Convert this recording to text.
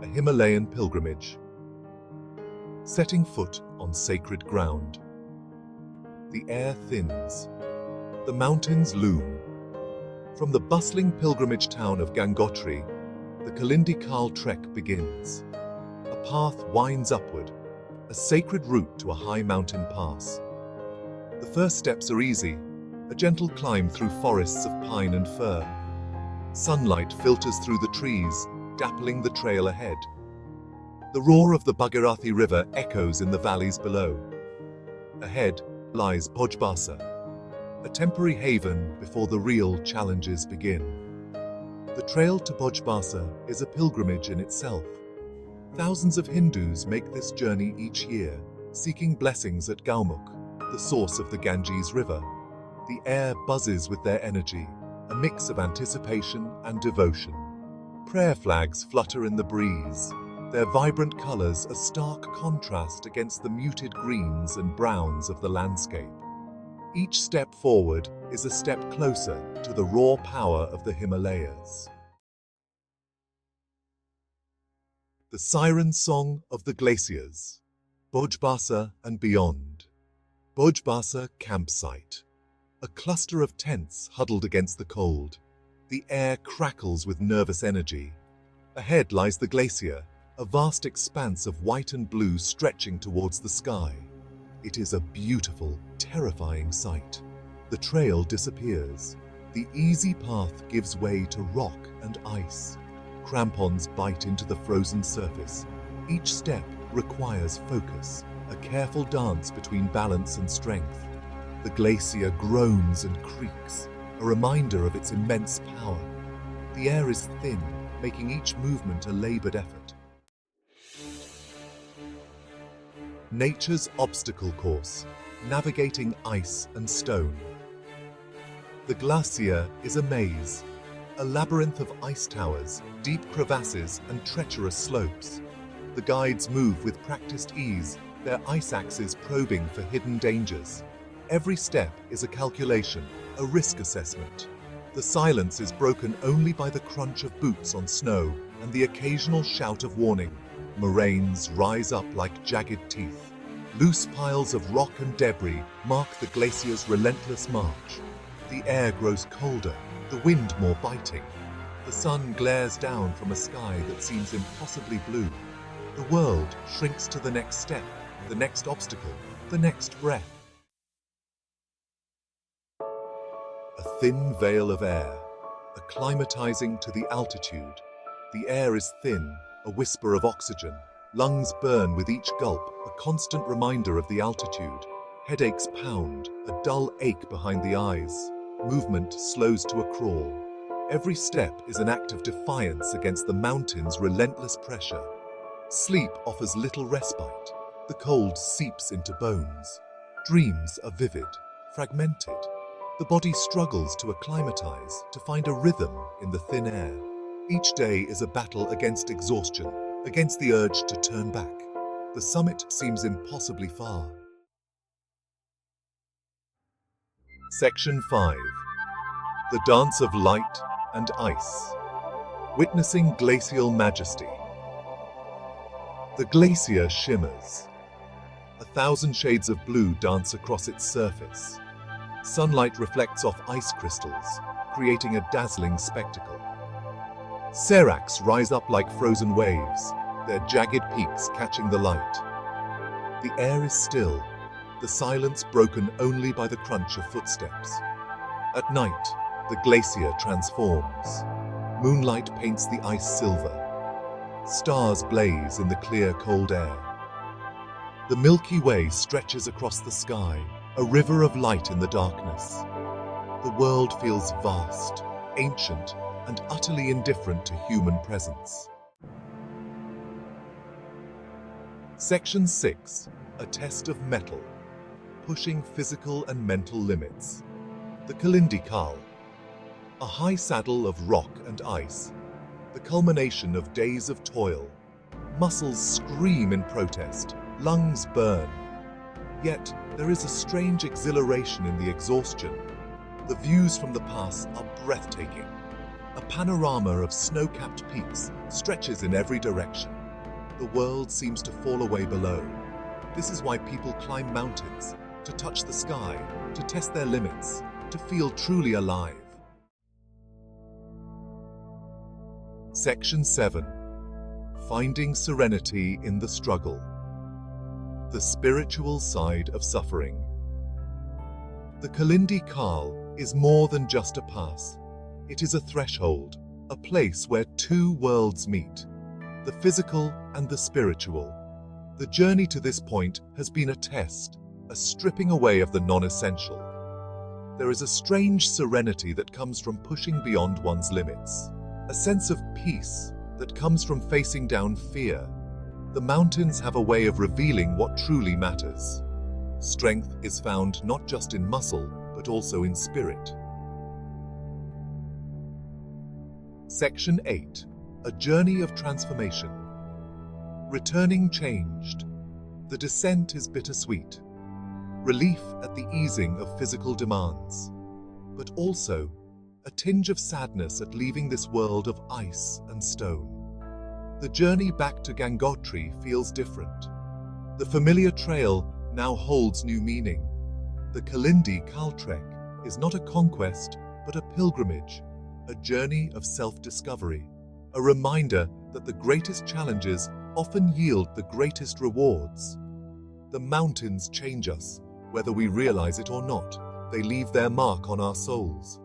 a Himalayan pilgrimage. Setting foot on sacred ground. The air thins. The mountains loom. From the bustling pilgrimage town of Gangotri, the Kalindi Khal trek begins. A path winds upward, a sacred route to a high mountain pass. The first steps are easy, a gentle climb through forests of pine and fir. Sunlight filters through the trees, dappling the trail ahead. The roar of the Bhagirathi River echoes in the valleys below. Ahead lies Bhojbasa, a temporary haven before the real challenges begin. The trail to Bhojbasa is a pilgrimage in itself. Thousands of Hindus make this journey each year, seeking blessings at Gaumukh, the source of the Ganges River. The air buzzes with their energy, a mix of anticipation and devotion. Prayer flags flutter in the breeze, their vibrant colors a stark contrast against the muted greens and browns of the landscape. Each step forward is a step closer to the raw power of the Himalayas. The siren song of the glaciers. Bhojbasa and beyond. Bhojbasa campsite. A cluster of tents huddled against the cold. The air crackles with nervous energy. Ahead lies the glacier, a vast expanse of white and blue stretching towards the sky. It is a beautiful, terrifying sight. The trail disappears. The easy path gives way to rock and ice. Crampons bite into the frozen surface. Each step requires focus, a careful dance between balance and strength. The glacier groans and creaks, a reminder of its immense power. The air is thin, making each movement a labored effort. Nature's obstacle course, navigating ice and stone. The glacier is a maze, a labyrinth of ice towers, deep crevasses and treacherous slopes. The guides move with practiced ease, their ice axes probing for hidden dangers. Every step is a calculation, a risk assessment. The silence is broken only by the crunch of boots on snow and the occasional shout of warning. Moraines rise up like jagged teeth. Loose piles of rock and debris mark the glacier's relentless march. The air grows colder, the wind more biting. The sun glares down from a sky that seems impossibly blue. The world shrinks to the next step, the next obstacle, the next breath. A thin veil of air, acclimatizing to the altitude. The air is thin, a whisper of oxygen. Lungs burn with each gulp, a constant reminder of the altitude. Headaches pound, a dull ache behind the eyes. Movement slows to a crawl. Every step is an act of defiance against the mountain's relentless pressure. Sleep offers little respite. The cold seeps into bones. Dreams are vivid, fragmented. The body struggles to acclimatize, to find a rhythm in the thin air. Each day is a battle against exhaustion, against the urge to turn back. The summit seems impossibly far. Section 5. The Dance of Light and Ice. Witnessing glacial majesty. The glacier shimmers. 1,000 shades of blue dance across its surface. Sunlight reflects off ice crystals, creating a dazzling spectacle. Seracs rise up like frozen waves, their jagged peaks catching the light. The air is still, the silence broken only by the crunch of footsteps. At night, the glacier transforms. Moonlight paints the ice silver. Stars blaze in the clear, cold air. The Milky Way stretches across the sky, a river of light in the darkness. The world feels vast, ancient, and utterly indifferent to human presence. Section 6. A test of mettle. Pushing physical and mental limits. The Kalindi Khal. A high saddle of rock and ice. The culmination of days of toil. Muscles scream in protest, lungs burn. Yet, there is a strange exhilaration in the exhaustion. The views from the pass are breathtaking. A panorama of snow-capped peaks stretches in every direction. the world seems to fall away below. This is why people climb mountains, to touch the sky, to test their limits, to feel truly alive. Section 7. Finding serenity in the struggle. The spiritual side of suffering. The Kalindi Khal is more than just a pass. It is a threshold, a place where two worlds meet, the physical and the spiritual. The journey to this point has been a test, a stripping away of the non-essential. There is a strange serenity that comes from pushing beyond one's limits, a sense of peace that comes from facing down fear. The mountains have a way of revealing what truly matters. Strength is found not just in muscle, but also in spirit. Section 8. A journey of transformation. Returning changed. The descent is bittersweet. Relief at the easing of physical demands, but also a tinge of sadness at leaving this world of ice and stone. The journey back to Gangotri feels different. The familiar trail now holds new meaning. The Kalindi Khal trek is not a conquest, but a pilgrimage, a journey of self-discovery, a reminder that the greatest challenges often yield the greatest rewards. The mountains change us, whether we realize it or not. They leave their mark on our souls.